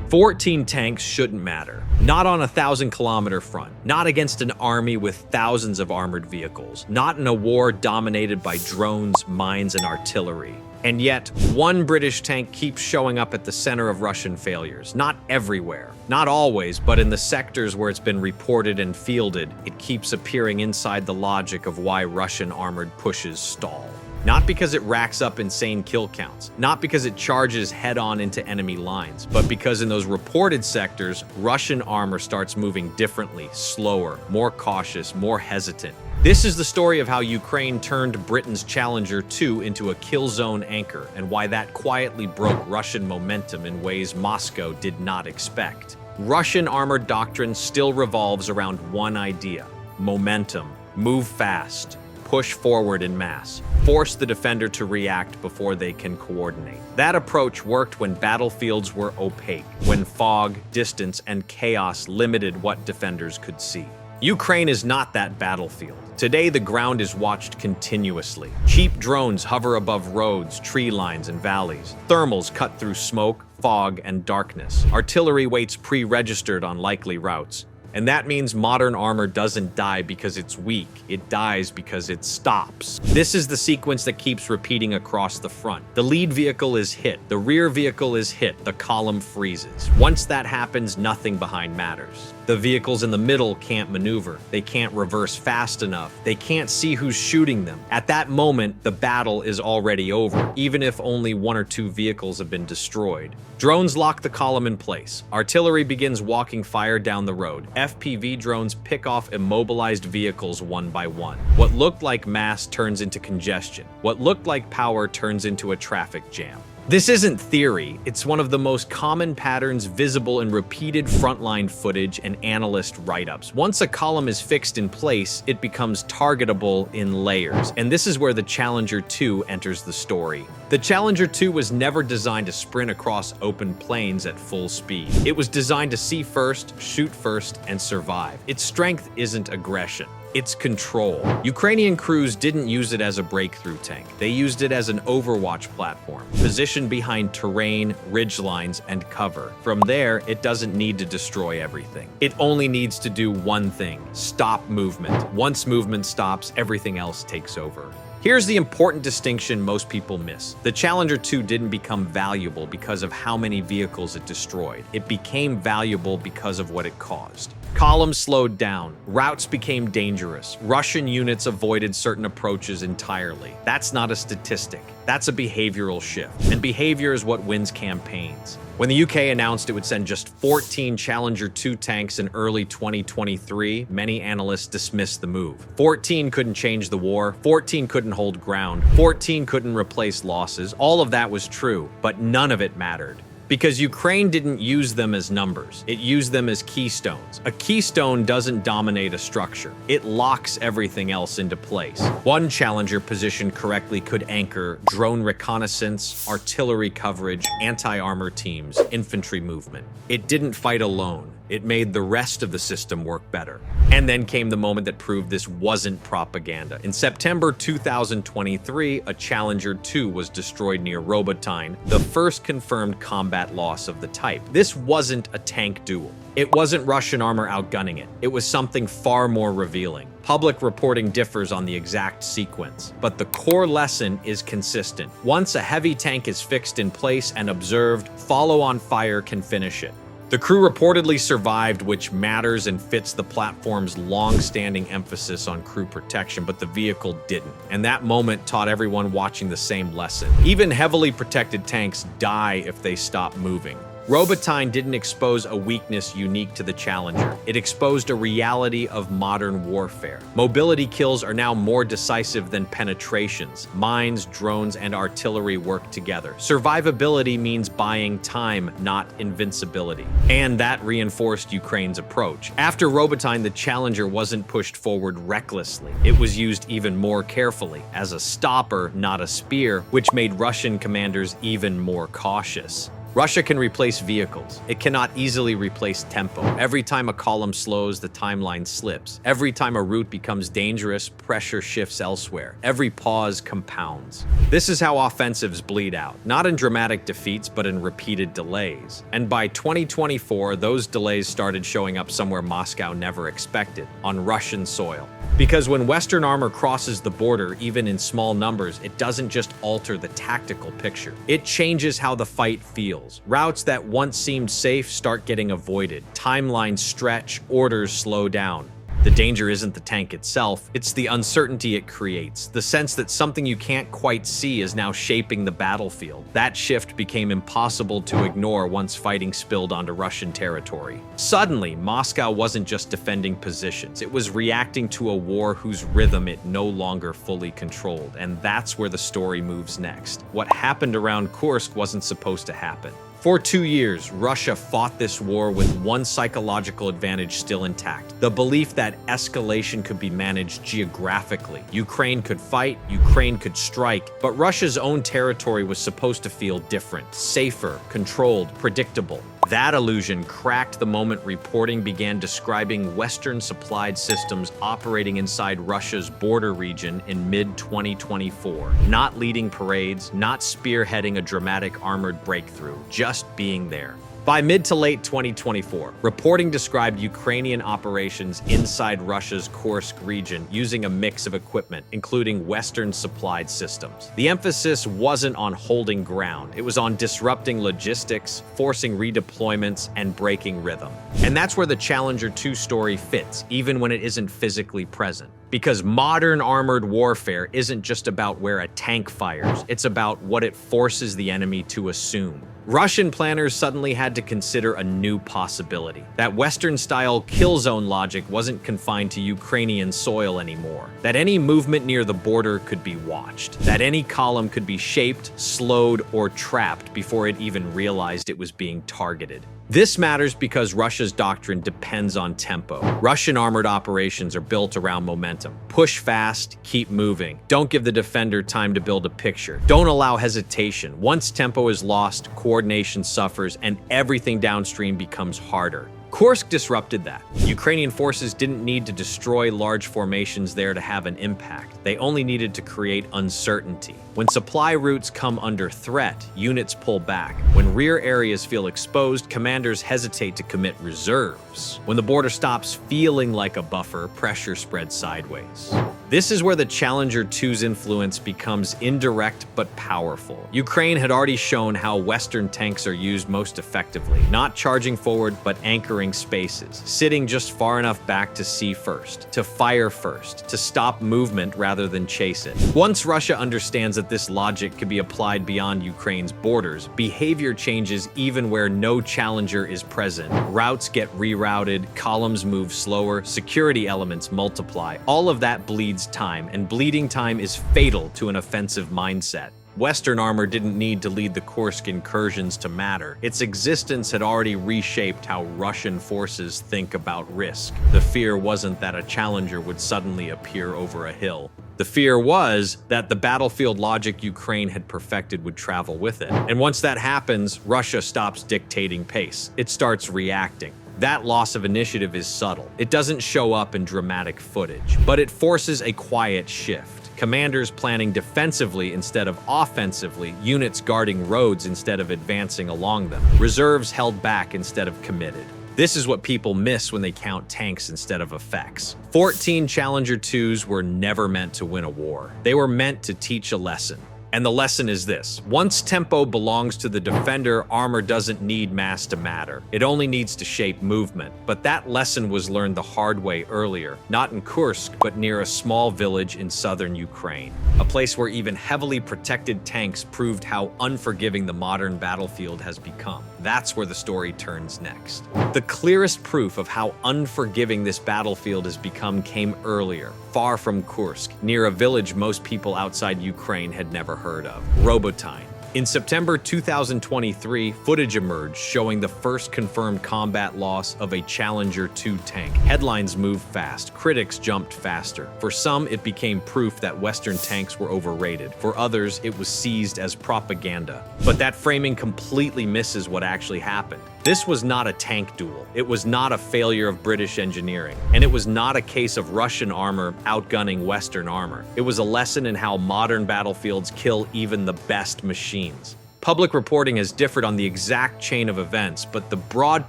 14 tanks shouldn't matter. Not on a 1,000-kilometer front. Not against an army with thousands of armored vehicles. Not in a war dominated by drones, mines, and artillery. And yet, one British tank keeps showing up at the center of Russian failures. Not everywhere. Not always, but in the sectors where it's been reported and fielded, it keeps appearing inside the logic of why Russian armored pushes stall. Not because it racks up insane kill counts, not because it charges head-on into enemy lines, but because in those reported sectors, Russian armor starts moving differently, slower, more cautious, more hesitant. This is the story of how Ukraine turned Britain's Challenger 2 into a kill zone anchor, and why that quietly broke Russian momentum in ways Moscow did not expect. Russian armored doctrine still revolves around one idea: momentum. Move fast. Push forward in mass. Force the defender to react before they can coordinate. That approach worked when battlefields were opaque, when fog, distance, and chaos limited what defenders could see. Ukraine is not that battlefield. Today, the ground is watched continuously. Cheap drones hover above roads, tree lines, and valleys. Thermals cut through smoke, fog, and darkness. Artillery waits pre-registered on likely routes. And that means modern armor doesn't die because it's weak. It dies because it stops. This is the sequence that keeps repeating across the front. The lead vehicle is hit. The rear vehicle is hit. The column freezes. Once that happens, nothing behind matters. The vehicles in the middle can't maneuver. They can't reverse fast enough. They can't see who's shooting them. At that moment, the battle is already over, even if only one or two vehicles have been destroyed. Drones lock the column in place. Artillery begins walking fire down the road. FPV drones pick off immobilized vehicles one by one. What looked like mass turns into congestion. What looked like power turns into a traffic jam. This isn't theory, it's one of the most common patterns visible in repeated frontline footage and analyst write-ups. Once a column is fixed in place, it becomes targetable in layers, and this is where the Challenger 2 enters the story. The Challenger 2 was never designed to sprint across open plains at full speed. It was designed to see first, shoot first, and survive. Its strength isn't aggression. It's control. Ukrainian crews didn't use it as a breakthrough tank. They used it as an overwatch platform, positioned behind terrain, ridge lines, and cover. From there, it doesn't need to destroy everything. It only needs to do one thing: stop movement. Once movement stops, everything else takes over. Here's the important distinction most people miss. The Challenger 2 didn't become valuable because of how many vehicles it destroyed. It became valuable because of what it caused. Columns slowed down. Routes became dangerous. Russian units avoided certain approaches entirely. That's not a statistic. That's a behavioral shift. And behavior is what wins campaigns. When the UK announced it would send just 14 Challenger 2 tanks in early 2023, many analysts dismissed the move. 14 couldn't change the war, 14 couldn't hold ground, 14 couldn't replace losses. All of that was true, but none of it mattered. Because Ukraine didn't use them as numbers, it used them as keystones. A keystone doesn't dominate a structure. It locks everything else into place. One Challenger positioned correctly could anchor drone reconnaissance, artillery coverage, anti-armor teams, infantry movement. It didn't fight alone. It made the rest of the system work better. And then came the moment that proved this wasn't propaganda. In September 2023, a Challenger 2 was destroyed near Robotyne, the first confirmed combat loss of the type. This wasn't a tank duel. It wasn't Russian armor outgunning it. It was something far more revealing. Public reporting differs on the exact sequence, but the core lesson is consistent. Once a heavy tank is fixed in place and observed, follow-on fire can finish it. The crew reportedly survived, which matters and fits the platform's long-standing emphasis on crew protection, but the vehicle didn't. And that moment taught everyone watching the same lesson. Even heavily protected tanks die if they stop moving. Robotyne didn't expose a weakness unique to the Challenger. It exposed a reality of modern warfare. Mobility kills are now more decisive than penetrations. Mines, drones, and artillery work together. Survivability means buying time, not invincibility. And that reinforced Ukraine's approach. After Robotyne, the Challenger wasn't pushed forward recklessly. It was used even more carefully, as a stopper, not a spear, which made Russian commanders even more cautious. Russia can replace vehicles. It cannot easily replace tempo. Every time a column slows, the timeline slips. Every time a route becomes dangerous, pressure shifts elsewhere. Every pause compounds. This is how offensives bleed out, not in dramatic defeats, but in repeated delays. And by 2024, those delays started showing up somewhere Moscow never expected, on Russian soil. Because when Western armor crosses the border, even in small numbers, it doesn't just alter the tactical picture. It changes how the fight feels. Routes that once seemed safe start getting avoided. Timelines stretch, orders slow down. The danger isn't the tank itself, it's the uncertainty it creates, the sense that something you can't quite see is now shaping the battlefield. That shift became impossible to ignore once fighting spilled onto Russian territory. Suddenly, Moscow wasn't just defending positions, it was reacting to a war whose rhythm it no longer fully controlled, and that's where the story moves next. What happened around Kursk wasn't supposed to happen. For 2 years, Russia fought this war with one psychological advantage still intact: the belief that escalation could be managed geographically. Ukraine could fight, Ukraine could strike, but Russia's own territory was supposed to feel different, safer, controlled, predictable. That illusion cracked the moment reporting began describing Western-supplied systems operating inside Russia's border region in mid-2024. Not leading parades, not spearheading a dramatic armored breakthrough, just being there. By mid to late 2024, reporting described Ukrainian operations inside Russia's Kursk region using a mix of equipment, including Western-supplied systems. The emphasis wasn't on holding ground, it was on disrupting logistics, forcing redeployments, and breaking rhythm. And that's where the Challenger 2 story fits, even when it isn't physically present. Because modern armored warfare isn't just about where a tank fires, it's about what it forces the enemy to assume. Russian planners suddenly had to consider a new possibility. That Western-style kill zone logic wasn't confined to Ukrainian soil anymore. That any movement near the border could be watched. That any column could be shaped, slowed, or trapped before it even realized it was being targeted. This matters because Russia's doctrine depends on tempo. Russian armored operations are built around momentum. Push fast, keep moving. Don't give the defender time to build a picture. Don't allow hesitation. Once tempo is lost, coordination suffers, and everything downstream becomes harder. Kursk disrupted that. Ukrainian forces didn't need to destroy large formations there to have an impact. They only needed to create uncertainty. When supply routes come under threat, units pull back. When rear areas feel exposed, commanders hesitate to commit reserves. When the border stops feeling like a buffer, pressure spreads sideways. This is where the Challenger 2's influence becomes indirect but powerful. Ukraine had already shown how Western tanks are used most effectively, not charging forward but anchoring spaces, sitting just far enough back to see first, to fire first, to stop movement rather than chase it. Once Russia understands that this logic can be applied beyond Ukraine's borders, behavior changes even where no challenger is present. Routes get rerouted, columns move slower, security elements multiply. All of that bleeds time, and bleeding time is fatal to an offensive mindset. Western armor didn't need to lead the Kursk incursions to matter. Its existence had already reshaped how Russian forces think about risk. The fear wasn't that a challenger would suddenly appear over a hill. The fear was that the battlefield logic Ukraine had perfected would travel with it. And once that happens, Russia stops dictating pace. It starts reacting. That loss of initiative is subtle. It doesn't show up in dramatic footage, but it forces a quiet shift. Commanders planning defensively instead of offensively, units guarding roads instead of advancing along them, reserves held back instead of committed. This is what people miss when they count tanks instead of effects. 14 Challenger 2s were never meant to win a war. They were meant to teach a lesson. And the lesson is this: once tempo belongs to the defender, armor doesn't need mass to matter. It only needs to shape movement. But that lesson was learned the hard way earlier, not in Kursk, but near a small village in southern Ukraine. A place where even heavily protected tanks proved how unforgiving the modern battlefield has become. That's where the story turns next. The clearest proof of how unforgiving this battlefield has become came earlier, far from Kursk, near a village most people outside Ukraine had never heard of: Robotyne. In September 2023, footage emerged showing the first confirmed combat loss of a Challenger 2 tank. Headlines moved fast, critics jumped faster. For some, it became proof that Western tanks were overrated. For others, it was seized as propaganda. But that framing completely misses what actually happened. This was not a tank duel. It was not a failure of British engineering. And it was not a case of Russian armor outgunning Western armor. It was a lesson in how modern battlefields kill even the best machines. Public reporting has differed on the exact chain of events, but the broad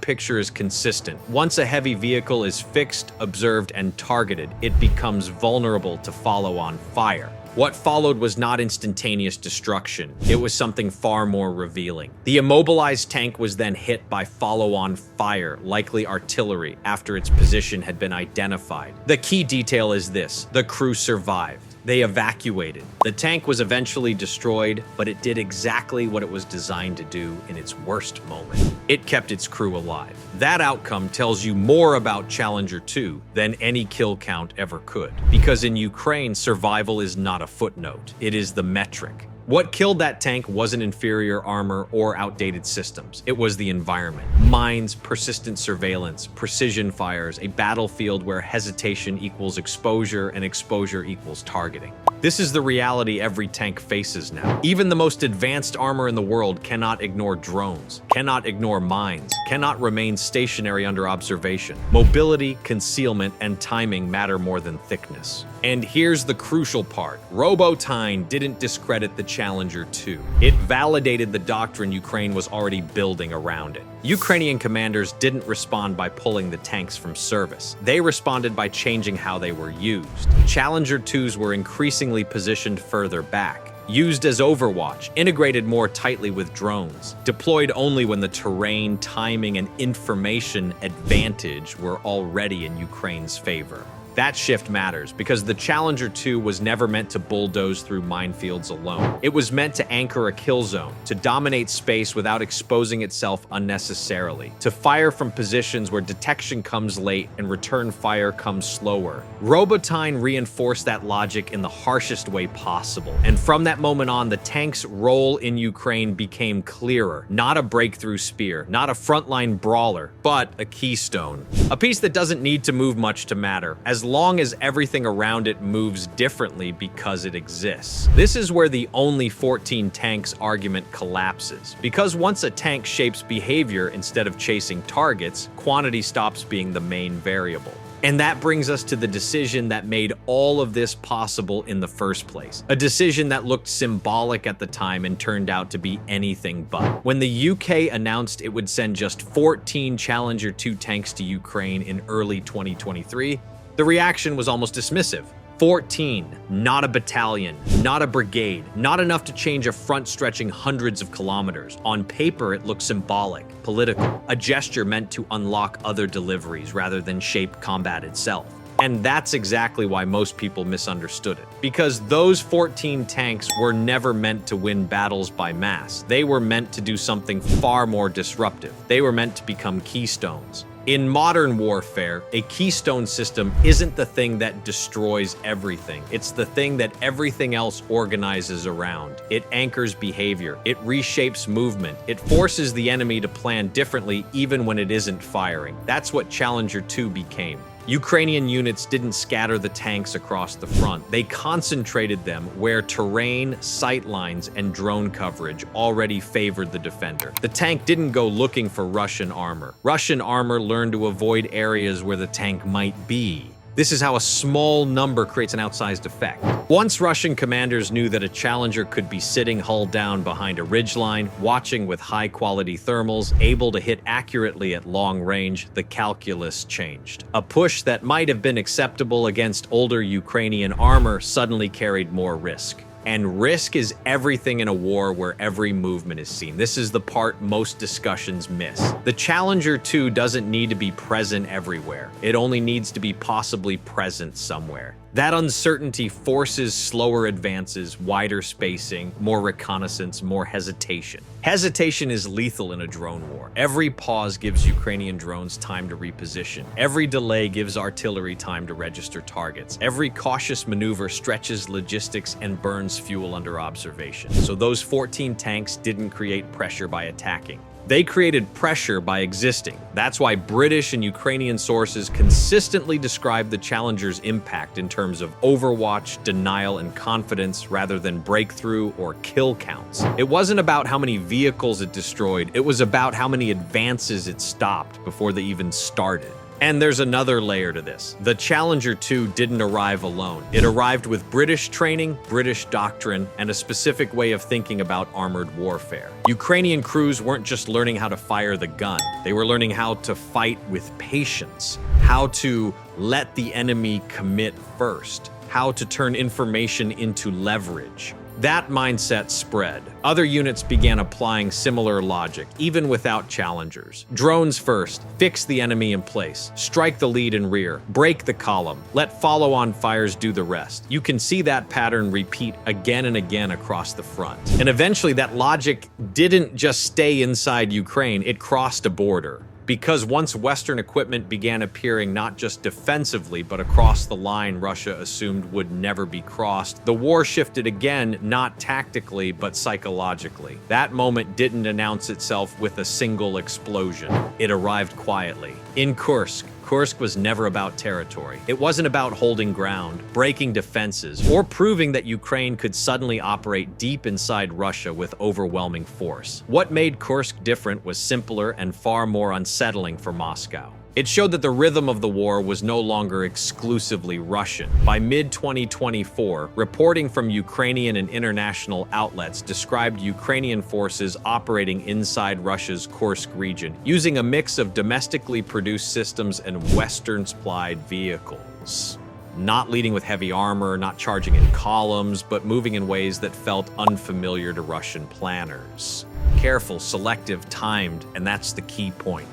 picture is consistent. Once a heavy vehicle is fixed, observed, and targeted, it becomes vulnerable to follow-on fire. What followed was not instantaneous destruction. It was something far more revealing. The immobilized tank was then hit by follow-on fire, likely artillery, after its position had been identified. The key detail is this: the crew survived. They evacuated. The tank was eventually destroyed, but it did exactly what it was designed to do in its worst moment. It kept its crew alive. That outcome tells you more about Challenger 2 than any kill count ever could. Because in Ukraine, survival is not a footnote. It is the metric. What killed that tank wasn't inferior armor or outdated systems. It was the environment. Mines, persistent surveillance, precision fires, a battlefield where hesitation equals exposure and exposure equals targeting. This is the reality every tank faces now. Even the most advanced armor in the world cannot ignore drones, cannot ignore mines, cannot remain stationary under observation. Mobility, concealment, and timing matter more than thickness. And here's the crucial part. Robotyne didn't discredit the Challenger 2. It validated the doctrine Ukraine was already building around it. Ukrainian commanders didn't respond by pulling the tanks from service. They responded by changing how they were used. Challenger 2s were increasingly positioned further back, used as overwatch, integrated more tightly with drones, deployed only when the terrain, timing, and information advantage were already in Ukraine's favor. That shift matters because the Challenger 2 was never meant to bulldoze through minefields alone. It was meant to anchor a kill zone, to dominate space without exposing itself unnecessarily, to fire from positions where detection comes late and return fire comes slower. Robotyne reinforced that logic in the harshest way possible. And from that moment on, the tank's role in Ukraine became clearer. Not a breakthrough spear, not a frontline brawler, but a keystone. A piece that doesn't need to move much to matter, as long as everything around it moves differently because it exists. This is where the only 14 tanks argument collapses. Because once a tank shapes behavior instead of chasing targets, quantity stops being the main variable. And that brings us to the decision that made all of this possible in the first place. A decision that looked symbolic at the time and turned out to be anything but. When the UK announced it would send just 14 Challenger 2 tanks to Ukraine in early 2023, the reaction was almost dismissive. 14, not a battalion, not a brigade, not enough to change a front stretching hundreds of kilometers. On paper, it looked symbolic, political, a gesture meant to unlock other deliveries rather than shape combat itself. And that's exactly why most people misunderstood it. Because those 14 tanks were never meant to win battles by mass. They were meant to do something far more disruptive. They were meant to become keystones. In modern warfare, a keystone system isn't the thing that destroys everything. It's the thing that everything else organizes around. It anchors behavior. It reshapes movement. It forces the enemy to plan differently even when it isn't firing. That's what Challenger 2 became. Ukrainian units didn't scatter the tanks across the front. They concentrated them where terrain, sight lines, and drone coverage already favored the defender. The tank didn't go looking for Russian armor. Russian armor learned to avoid areas where the tank might be. This is how a small number creates an outsized effect. Once Russian commanders knew that a Challenger could be sitting hull down behind a ridgeline, watching with high-quality thermals, able to hit accurately at long range, the calculus changed. A push that might have been acceptable against older Ukrainian armor suddenly carried more risk. And risk is everything in a war where every movement is seen. This is the part most discussions miss. The Challenger 2 doesn't need to be present everywhere. It only needs to be possibly present somewhere. That uncertainty forces slower advances, wider spacing, more reconnaissance, more hesitation. Hesitation is lethal in a drone war. Every pause gives Ukrainian drones time to reposition. Every delay gives artillery time to register targets. Every cautious maneuver stretches logistics and burns fuel under observation. So those 14 tanks didn't create pressure by attacking. They created pressure by existing. That's why British and Ukrainian sources consistently describe the Challenger's impact in terms of overwatch, denial, and confidence rather than breakthrough or kill counts. It wasn't about how many vehicles it destroyed, it was about how many advances it stopped before they even started. And there's another layer to this. The Challenger 2 didn't arrive alone. It arrived with British training, British doctrine, and a specific way of thinking about armored warfare. Ukrainian crews weren't just learning how to fire the gun. They were learning how to fight with patience, how to let the enemy commit first, how to turn information into leverage. That mindset spread. Other units began applying similar logic, even without challengers. Drones first, fix the enemy in place, strike the lead and rear, break the column, let follow-on fires do the rest. You can see that pattern repeat again and again across the front. And eventually that logic didn't just stay inside Ukraine, it crossed a border. Because once Western equipment began appearing not just defensively, but across the line Russia assumed would never be crossed, the war shifted again, not tactically, but psychologically. That moment didn't announce itself with a single explosion. It arrived quietly. In Kursk, Kursk was never about territory. It wasn't about holding ground, breaking defenses, or proving that Ukraine could suddenly operate deep inside Russia with overwhelming force. What made Kursk different was simpler and far more unsettling for Moscow. It showed that the rhythm of the war was no longer exclusively Russian. By mid-2024, reporting from Ukrainian and international outlets described Ukrainian forces operating inside Russia's Kursk region, using a mix of domestically produced systems and Western-supplied vehicles. Not leading with heavy armor, not charging in columns, but moving in ways that felt unfamiliar to Russian planners. Careful, selective, timed, and that's the key point.